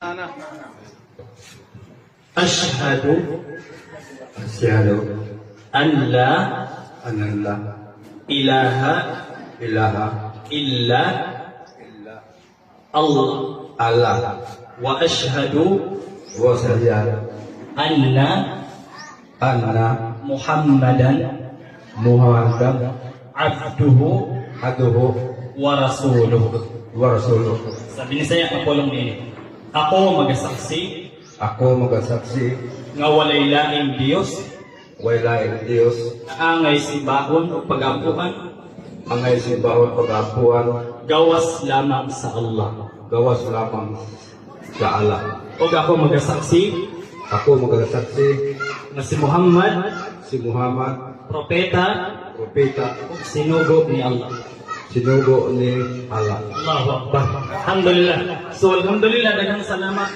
أنا أشهد أشهد أن لا أن لا إله إله إلا إلا الله الله وأشهد وأشهد أن أن محمدا محمدا عبده عبده ورسوله. ورسوله. Sabi ni saya kapulong ini, ako magasaksi Ako magasaksi nga walay laing Dios wala ang Diyos na angay simbahon o pag-ampuhan ang ay simbahon pag-apuan gawas lamang sa Allah. gawas lamang sa Allah. O ako magasaksi Ako magasaksi nga si Muhammad si Muhammad propeta propeta o sinugo ni Allah. sinugo ni Allah. Allahu Akbar. Alhamdulillah. So alhamdulillah, daghang salamat.